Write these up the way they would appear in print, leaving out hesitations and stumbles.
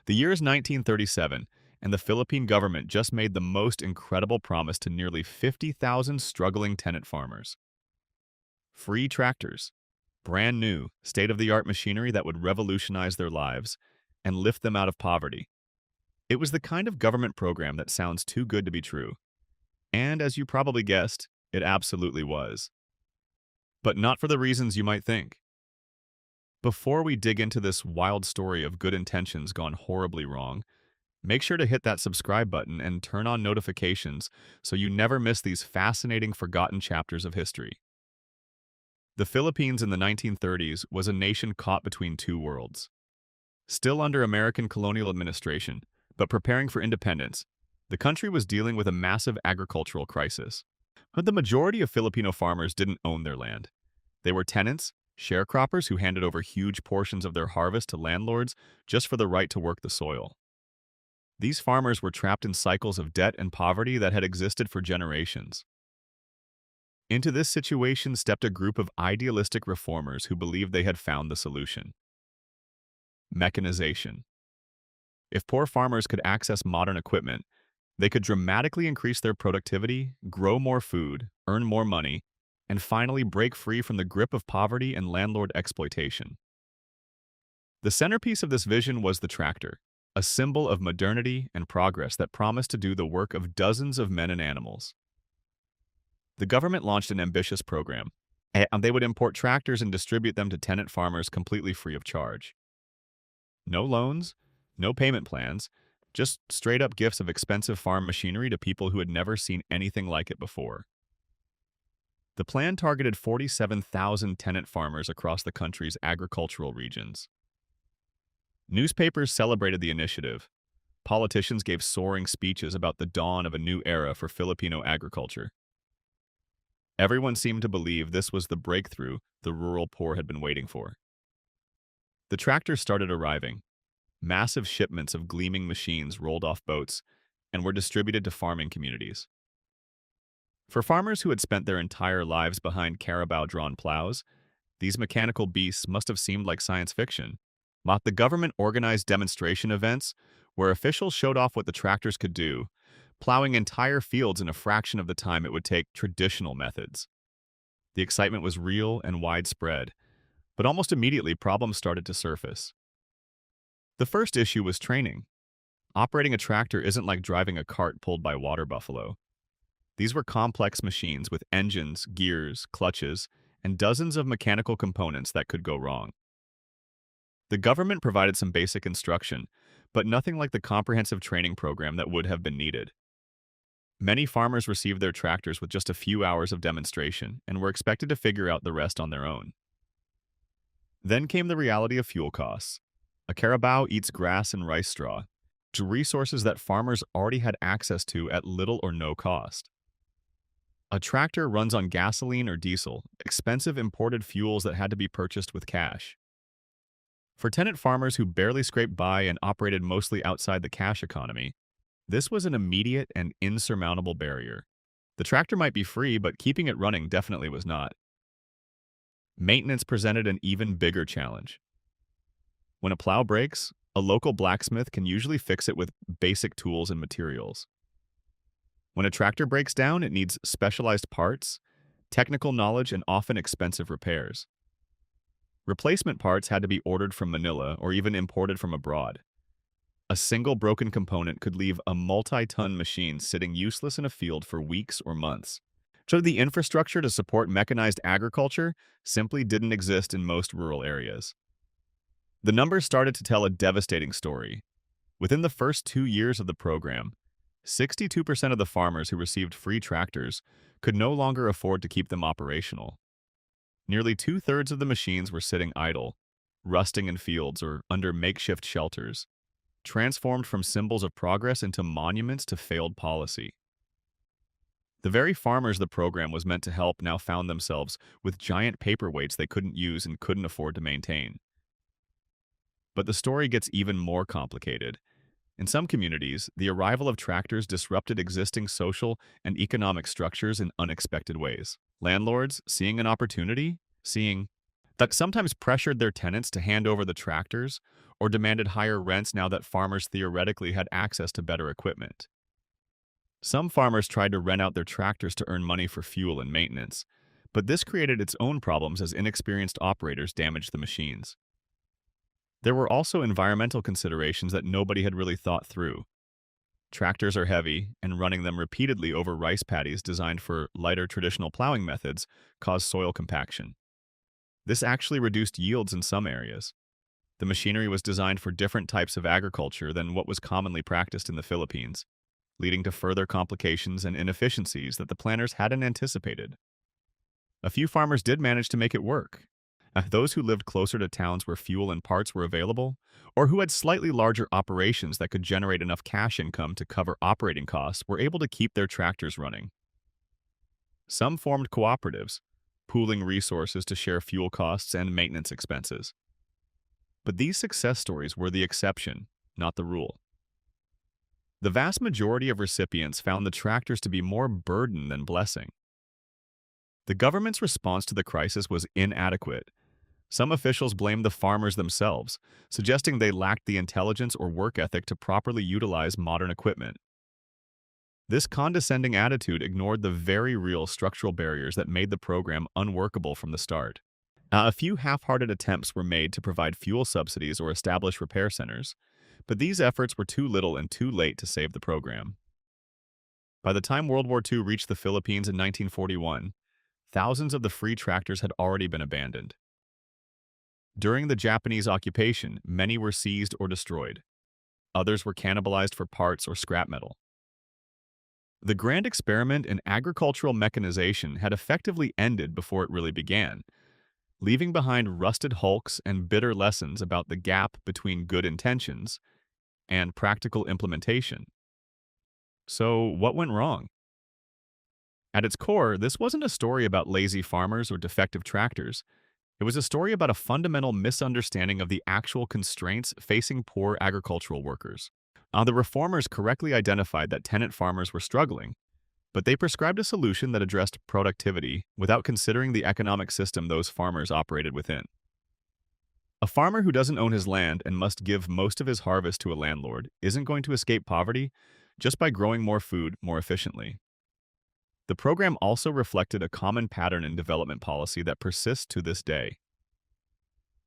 The year is 1937, and the Philippine government just made the most incredible promise to nearly 50,000 struggling tenant farmers. Free tractors, brand new, state-of-the-art machinery that would revolutionize their lives and lift them out of poverty. It was the kind of government program that sounds too good to be true. And as you probably guessed, it absolutely was. But not for the reasons you might think. Before we dig into this wild story of good intentions gone horribly wrong, make sure to hit that subscribe button and turn on notifications so you never miss these fascinating forgotten chapters of history. The Philippines in the 1930s was a nation caught between two worlds. Still under American colonial administration, but preparing for independence, the country was dealing with a massive agricultural crisis. But the majority of Filipino farmers didn't own their land. They were tenants, sharecroppers who handed over huge portions of their harvest to landlords just for the right to work the soil. These farmers were trapped in cycles of debt and poverty that had existed for generations. Into this situation stepped a group of idealistic reformers who believed they had found the solution. Mechanization. If poor farmers could access modern equipment, they could dramatically increase their productivity, grow more food, earn more money, and finally break free from the grip of poverty and landlord exploitation. The centerpiece of this vision was the tractor, a symbol of modernity and progress that promised to do the work of dozens of men and animals. The government launched an ambitious program, and they would import tractors and distribute them to tenant farmers completely free of charge. No loans, no payment plans, just straight-up gifts of expensive farm machinery to people who had never seen anything like it before. The plan targeted 47,000 tenant farmers across the country's agricultural regions. Newspapers celebrated the initiative. Politicians gave soaring speeches about the dawn of a new era for Filipino agriculture. Everyone seemed to believe this was the breakthrough the rural poor had been waiting for. The tractors started arriving. Massive shipments of gleaming machines rolled off boats and were distributed to farming communities. For farmers who had spent their entire lives behind carabao-drawn plows, these mechanical beasts must have seemed like science fiction. But the government organized demonstration events where officials showed off what the tractors could do, plowing entire fields in a fraction of the time it would take traditional methods. The excitement was real and widespread, but almost immediately problems started to surface. The first issue was training. Operating a tractor isn't like driving a cart pulled by water buffalo. These were complex machines with engines, gears, clutches, and dozens of mechanical components that could go wrong. The government provided some basic instruction, but nothing like the comprehensive training program that would have been needed. Many farmers received their tractors with just a few hours of demonstration and were expected to figure out the rest on their own. Then came the reality of fuel costs. A carabao eats grass and rice straw, to resources that farmers already had access to at little or no cost. A tractor runs on gasoline or diesel, expensive imported fuels that had to be purchased with cash. For tenant farmers who barely scraped by and operated mostly outside the cash economy, this was an immediate and insurmountable barrier. The tractor might be free, but keeping it running definitely was not. Maintenance presented an even bigger challenge. When a plow breaks, a local blacksmith can usually fix it with basic tools and materials. When a tractor breaks down, it needs specialized parts, technical knowledge, and often expensive repairs. Replacement parts had to be ordered from Manila or even imported from abroad. A single broken component could leave a multi-ton machine sitting useless in a field for weeks or months. So the infrastructure to support mechanized agriculture simply didn't exist in most rural areas. The numbers started to tell a devastating story. Within the first 2 years of the program, 62% of the farmers who received free tractors could no longer afford to keep them operational. Nearly 2/3 of the machines were sitting idle, rusting in fields or under makeshift shelters, transformed from symbols of progress into monuments to failed policy. The very farmers the program was meant to help now found themselves with giant paperweights they couldn't use and couldn't afford to maintain. But the story gets even more complicated. In some communities, the arrival of tractors disrupted existing social and economic structures in unexpected ways. Landlords, seeing an opportunity, seeing that sometimes pressured their tenants to hand over the tractors or demanded higher rents now that farmers theoretically had access to better equipment. Some farmers tried to rent out their tractors to earn money for fuel and maintenance, but this created its own problems as inexperienced operators damaged the machines. There were also environmental considerations that nobody had really thought through. Tractors are heavy, and running them repeatedly over rice paddies designed for lighter traditional plowing methods caused soil compaction. This actually reduced yields in some areas. The machinery was designed for different types of agriculture than what was commonly practiced in the Philippines, leading to further complications and inefficiencies that the planners hadn't anticipated. A few farmers did manage to make it work. Those who lived closer to towns where fuel and parts were available, or who had slightly larger operations that could generate enough cash income to cover operating costs, were able to keep their tractors running. Some formed cooperatives, pooling resources to share fuel costs and maintenance expenses. But these success stories were the exception, not the rule. The vast majority of recipients found the tractors to be more burden than blessing. The government's response to the crisis was inadequate. Some officials blamed the farmers themselves, suggesting they lacked the intelligence or work ethic to properly utilize modern equipment. This condescending attitude ignored the very real structural barriers that made the program unworkable from the start. A few half-hearted attempts were made to provide fuel subsidies or establish repair centers, but these efforts were too little and too late to save the program. By the time World War II reached the Philippines in 1941, thousands of the free tractors had already been abandoned. During the Japanese occupation, many were seized or destroyed. Others were cannibalized for parts or scrap metal. The grand experiment in agricultural mechanization had effectively ended before it really began, leaving behind rusted hulks and bitter lessons about the gap between good intentions and practical implementation. So, what went wrong? At its core, this wasn't a story about lazy farmers or defective tractors. It was a story about a fundamental misunderstanding of the actual constraints facing poor agricultural workers. The reformers correctly identified that tenant farmers were struggling, but they prescribed a solution that addressed productivity without considering the economic system those farmers operated within. A farmer who doesn't own his land and must give most of his harvest to a landlord isn't going to escape poverty just by growing more food more efficiently. The program also reflected a common pattern in development policy that persists to this day.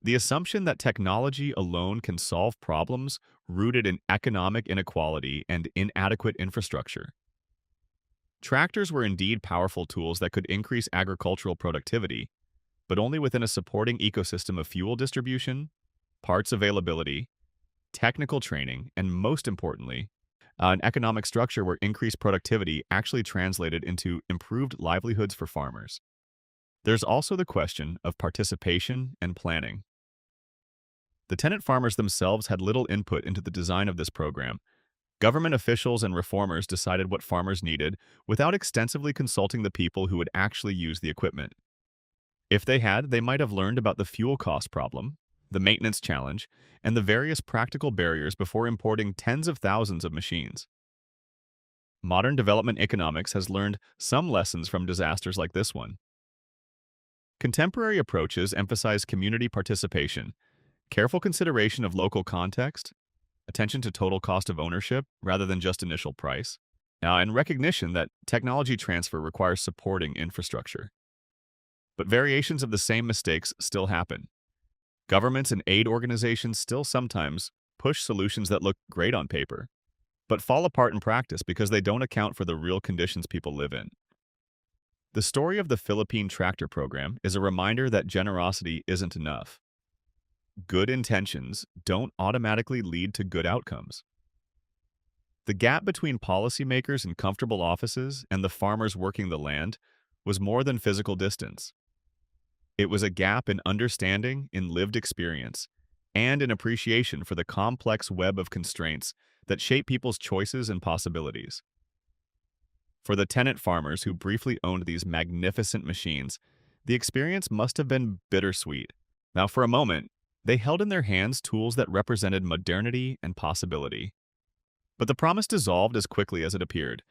The assumption that technology alone can solve problems rooted in economic inequality and inadequate infrastructure. Tractors were indeed powerful tools that could increase agricultural productivity, but only within a supporting ecosystem of fuel distribution, parts availability, technical training, and most importantly, an economic structure where increased productivity actually translated into improved livelihoods for farmers. There's also the question of participation and planning. The tenant farmers themselves had little input into the design of this program. Government officials and reformers decided what farmers needed without extensively consulting the people who would actually use the equipment. If they had, they might have learned about the fuel cost problem, the maintenance challenge, and the various practical barriers before importing tens of thousands of machines. Modern development economics has learned some lessons from disasters like this one. Contemporary approaches emphasize community participation, careful consideration of local context, attention to total cost of ownership rather than just initial price, and recognition that technology transfer requires supporting infrastructure. But variations of the same mistakes still happen. Governments and aid organizations still sometimes push solutions that look great on paper, but fall apart in practice because they don't account for the real conditions people live in. The story of the Philippine Tractor Program is a reminder that generosity isn't enough. Good intentions don't automatically lead to good outcomes. The gap between policymakers in comfortable offices and the farmers working the land was more than physical distance. It was a gap in understanding, in lived experience, and in appreciation for the complex web of constraints that shape people's choices and possibilities. For the tenant farmers who briefly owned these magnificent machines, the experience must have been bittersweet. Now, for a moment, they held in their hands tools that represented modernity and possibility. But the promise dissolved as quickly as it appeared,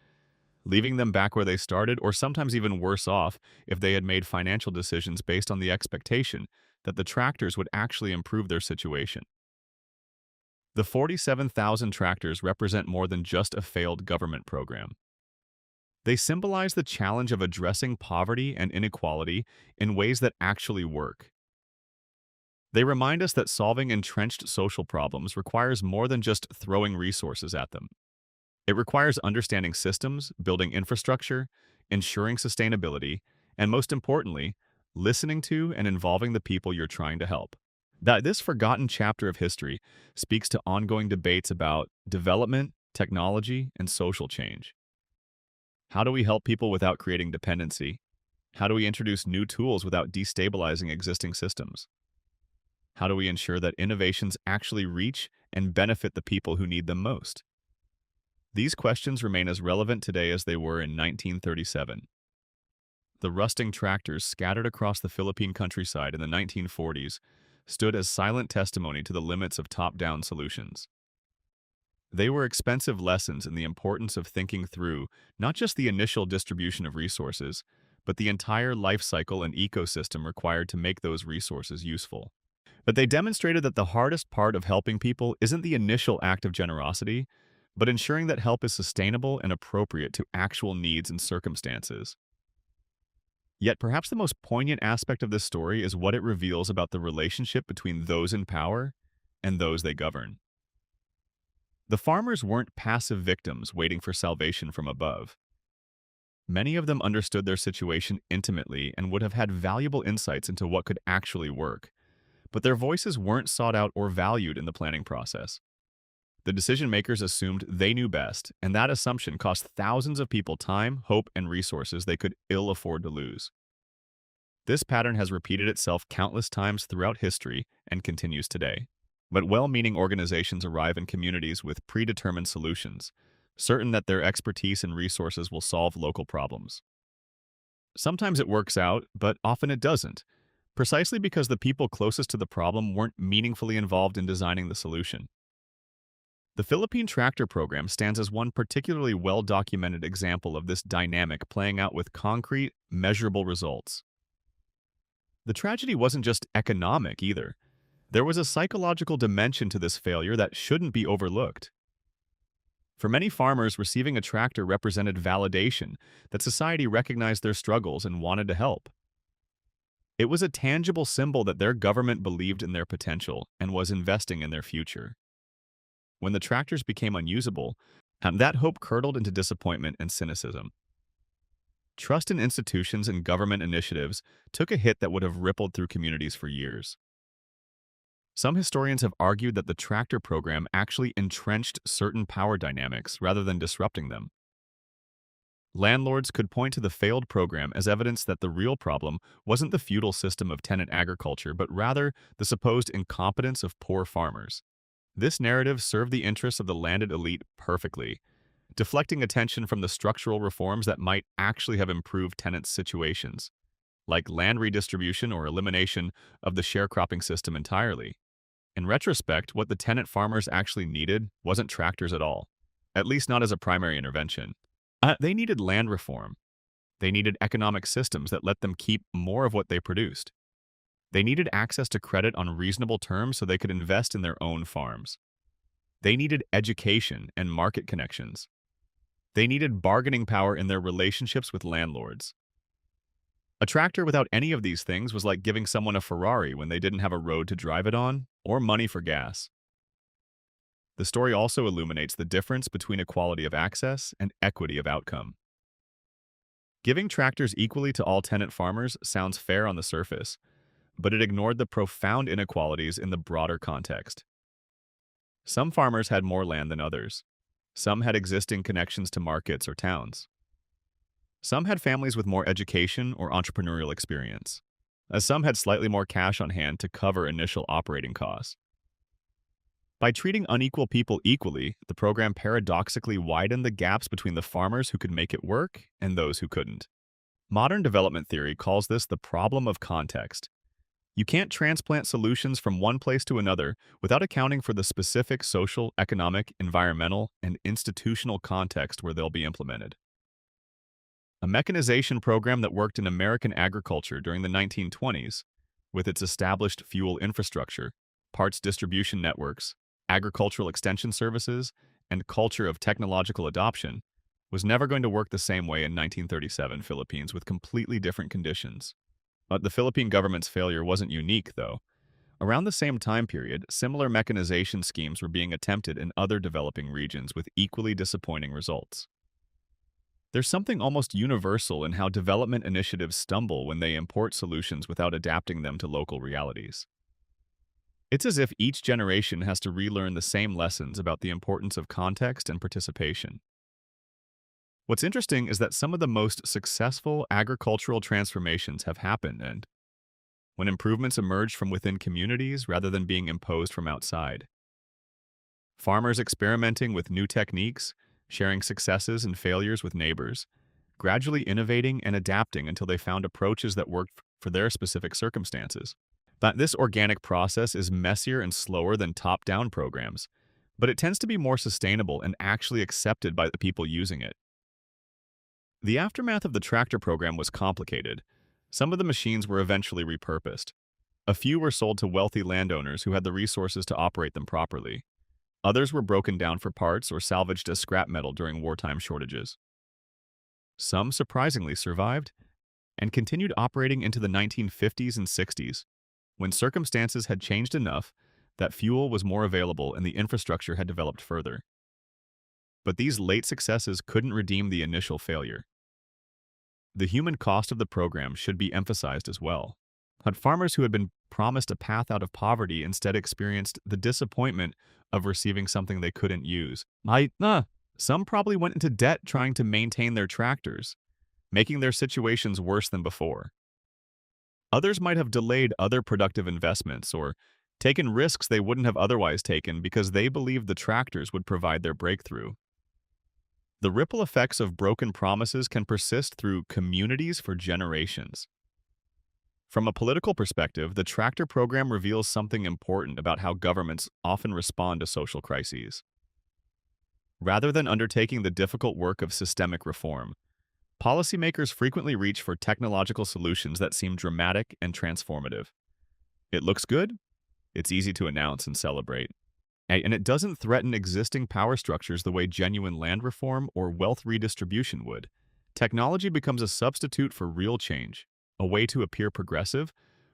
leaving them back where they started, or sometimes even worse off if they had made financial decisions based on the expectation that the tractors would actually improve their situation. The 47,000 tractors represent more than just a failed government program. They symbolize the challenge of addressing poverty and inequality in ways that actually work. They remind us that solving entrenched social problems requires more than just throwing resources at them. It requires understanding systems, building infrastructure, ensuring sustainability, and most importantly, listening to and involving the people you're trying to help. That this forgotten chapter of history speaks to ongoing debates about development, technology, and social change. How do we help people without creating dependency? How do we introduce new tools without destabilizing existing systems? How do we ensure that innovations actually reach and benefit the people who need them most? These questions remain as relevant today as they were in 1937. The rusting tractors scattered across the Philippine countryside in the 1940s stood as silent testimony to the limits of top-down solutions. They were expensive lessons in the importance of thinking through not just the initial distribution of resources, but the entire life cycle and ecosystem required to make those resources useful. But they demonstrated that the hardest part of helping people isn't the initial act of generosity, but ensuring that help is sustainable and appropriate to actual needs and circumstances. Yet perhaps the most poignant aspect of this story is what it reveals about the relationship between those in power and those they govern. The farmers weren't passive victims waiting for salvation from above. Many of them understood their situation intimately and would have had valuable insights into what could actually work, but their voices weren't sought out or valued in the planning process. The decision-makers assumed they knew best, and that assumption cost thousands of people time, hope, and resources they could ill afford to lose. This pattern has repeated itself countless times throughout history and continues today. But well-meaning organizations arrive in communities with predetermined solutions, certain that their expertise and resources will solve local problems. Sometimes it works out, but often it doesn't, precisely because the people closest to the problem weren't meaningfully involved in designing the solution. The Philippine Tractor Program stands as one particularly well-documented example of this dynamic playing out with concrete, measurable results. The tragedy wasn't just economic either. There was a psychological dimension to this failure that shouldn't be overlooked. For many farmers, receiving a tractor represented validation that society recognized their struggles and wanted to help. It was a tangible symbol that their government believed in their potential and was investing in their future. When the tractors became unusable, that hope curdled into disappointment and cynicism. Trust in institutions and government initiatives took a hit that would have rippled through communities for years. Some historians have argued that the tractor program actually entrenched certain power dynamics rather than disrupting them. Landlords could point to the failed program as evidence that the real problem wasn't the feudal system of tenant agriculture, but rather the supposed incompetence of poor farmers. This narrative served the interests of the landed elite perfectly, deflecting attention from the structural reforms that might actually have improved tenants' situations, like land redistribution or elimination of the sharecropping system entirely. In retrospect, what the tenant farmers actually needed wasn't tractors at all, at least not as a primary intervention. They needed land reform. They needed economic systems that let them keep more of what they produced. They needed access to credit on reasonable terms so they could invest in their own farms. They needed education and market connections. They needed bargaining power in their relationships with landlords. A tractor without any of these things was like giving someone a Ferrari when they didn't have a road to drive it on or money for gas. The story also illuminates the difference between equality of access and equity of outcome. Giving tractors equally to all tenant farmers sounds fair on the surface, but it ignored the profound inequalities in the broader context. Some farmers had more land than others. Some had existing connections to markets or towns. Some had families with more education or entrepreneurial experience, as some had slightly more cash on hand to cover initial operating costs. By treating unequal people equally, the program paradoxically widened the gaps between the farmers who could make it work and those who couldn't. Modern development theory calls this the problem of context. You can't transplant solutions from one place to another without accounting for the specific social, economic, environmental, and institutional context where they'll be implemented. A mechanization program that worked in American agriculture during the 1920s with its established fuel infrastructure, parts distribution networks, agricultural extension services, and culture of technological adoption, was never going to work the same way in 1937 Philippines with completely different conditions. But the Philippine government's failure wasn't unique, though. Around the same time period, similar mechanization schemes were being attempted in other developing regions with equally disappointing results. There's something almost universal in how development initiatives stumble when they import solutions without adapting them to local realities. It's as if each generation has to relearn the same lessons about the importance of context and participation. What's interesting is that some of the most successful agricultural transformations have happened when improvements emerged from within communities rather than being imposed from outside. Farmers experimenting with new techniques, sharing successes and failures with neighbors, gradually innovating and adapting until they found approaches that worked for their specific circumstances. But this organic process is messier and slower than top-down programs, but it tends to be more sustainable and actually accepted by the people using it. The aftermath of the tractor program was complicated. Some of the machines were eventually repurposed. A few were sold to wealthy landowners who had the resources to operate them properly. Others were broken down for parts or salvaged as scrap metal during wartime shortages. Some surprisingly survived and continued operating into the 1950s and 60s, when circumstances had changed enough that fuel was more available and the infrastructure had developed further. But these late successes couldn't redeem the initial failure. The human cost of the program should be emphasized as well. But farmers who had been promised a path out of poverty instead experienced the disappointment of receiving something they couldn't use. Some probably went into debt trying to maintain their tractors, making their situations worse than before. Others might have delayed other productive investments or taken risks they wouldn't have otherwise taken because they believed the tractors would provide their breakthrough. The ripple effects of broken promises can persist through communities for generations. From a political perspective, the tractor program reveals something important about how governments often respond to social crises. Rather than undertaking the difficult work of systemic reform, policymakers frequently reach for technological solutions that seem dramatic and transformative. It looks good, it's easy to announce and celebrate, and it doesn't threaten existing power structures the way genuine land reform or wealth redistribution would. Technology becomes a substitute for real change, a way to appear progressive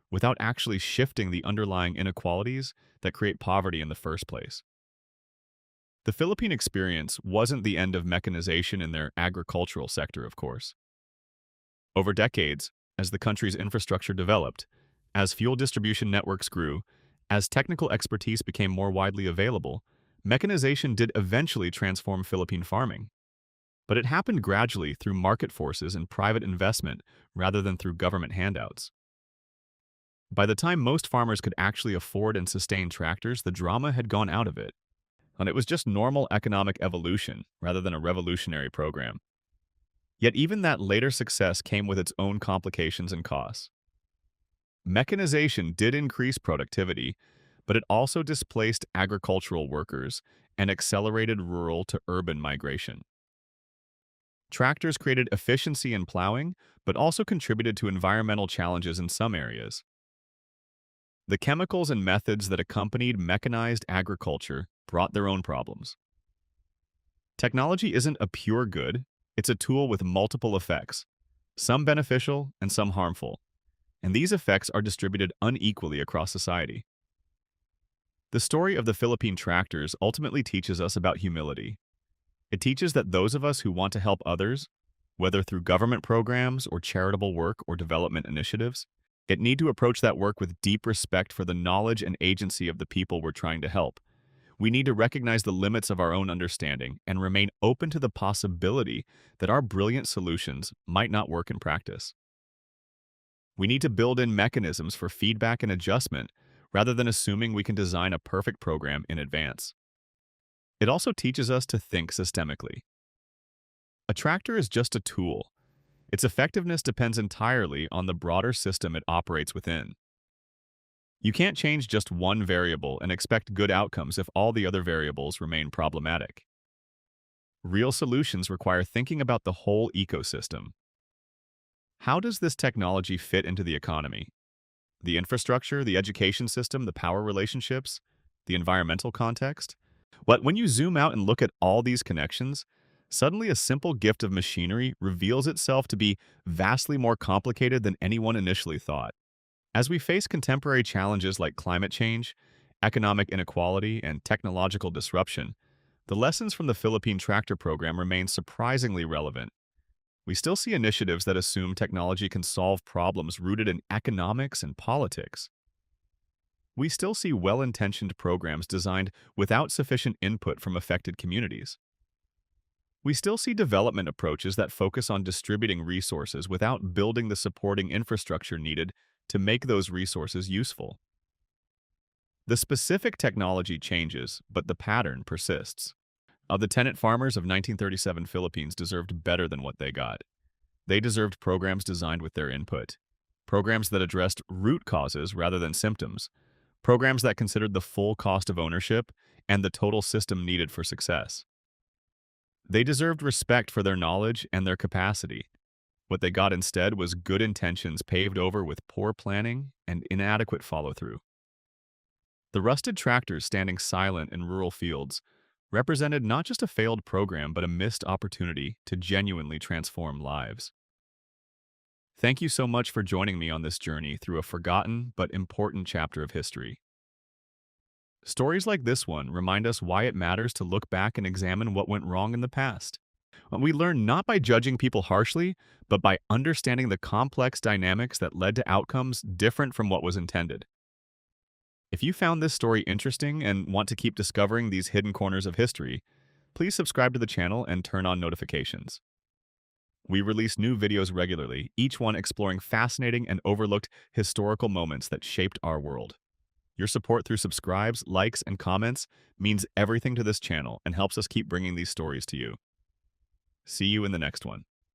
without actually shifting the underlying inequalities that create poverty in the first place. The Philippine experience wasn't the end of mechanization in their agricultural sector, of course. Over decades, as the country's infrastructure developed, as fuel distribution networks grew, as technical expertise became more widely available, mechanization did eventually transform Philippine farming. But it happened gradually through market forces and private investment rather than through government handouts. By the time most farmers could actually afford and sustain tractors, the drama had gone out of it, and it was just normal economic evolution rather than a revolutionary program. Yet even that later success came with its own complications and costs. Mechanization did increase productivity, but it also displaced agricultural workers and accelerated rural to urban migration. Tractors created efficiency in plowing, but also contributed to environmental challenges in some areas. The chemicals and methods that accompanied mechanized agriculture brought their own problems. Technology isn't a pure good, it's a tool with multiple effects, some beneficial and some harmful, and these effects are distributed unequally across society. The story of the Philippine tractors ultimately teaches us about humility. It teaches that those of us who want to help others, whether through government programs or charitable work or development initiatives, need to approach that work with deep respect for the knowledge and agency of the people we're trying to help. We need to recognize the limits of our own understanding and remain open to the possibility that our brilliant solutions might not work in practice. We need to build in mechanisms for feedback and adjustment rather than assuming we can design a perfect program in advance. It also teaches us to think systemically. A tractor is just a tool. Its effectiveness depends entirely on the broader system it operates within. You can't change just one variable and expect good outcomes if all the other variables remain problematic. Real solutions require thinking about the whole ecosystem. How does this technology fit into the economy? The infrastructure, the education system, the power relationships, the environmental context. But when you zoom out and look at all these connections, suddenly a simple gift of machinery reveals itself to be vastly more complicated than anyone initially thought. As we face contemporary challenges like climate change, economic inequality, and technological disruption, the lessons from the Philippine tractor program remain surprisingly relevant. We still see initiatives that assume technology can solve problems rooted in economics and politics. We still see well-intentioned programs designed without sufficient input from affected communities. We still see development approaches that focus on distributing resources without building the supporting infrastructure needed to make those resources useful. The specific technology changes, but the pattern persists. The tenant farmers of 1937 Philippines deserved better than what they got. They deserved programs designed with their input, programs that addressed root causes rather than symptoms, programs that considered the full cost of ownership and the total system needed for success. They deserved respect for their knowledge and their capacity. What they got instead was good intentions paved over with poor planning and inadequate follow-through. The rusted tractors standing silent in rural fields represented not just a failed program but a missed opportunity to genuinely transform lives. Thank you so much for joining me on this journey through a forgotten but important chapter of history. Stories like this one remind us why it matters to look back and examine what went wrong in the past. We learn not by judging people harshly, but by understanding the complex dynamics that led to outcomes different from what was intended. If you found this story interesting and want to keep discovering these hidden corners of history, please subscribe to the channel and turn on notifications. We release new videos regularly, each one exploring fascinating and overlooked historical moments that shaped our world. Your support through subscribes, likes, and comments means everything to this channel and helps us keep bringing these stories to you. See you in the next one.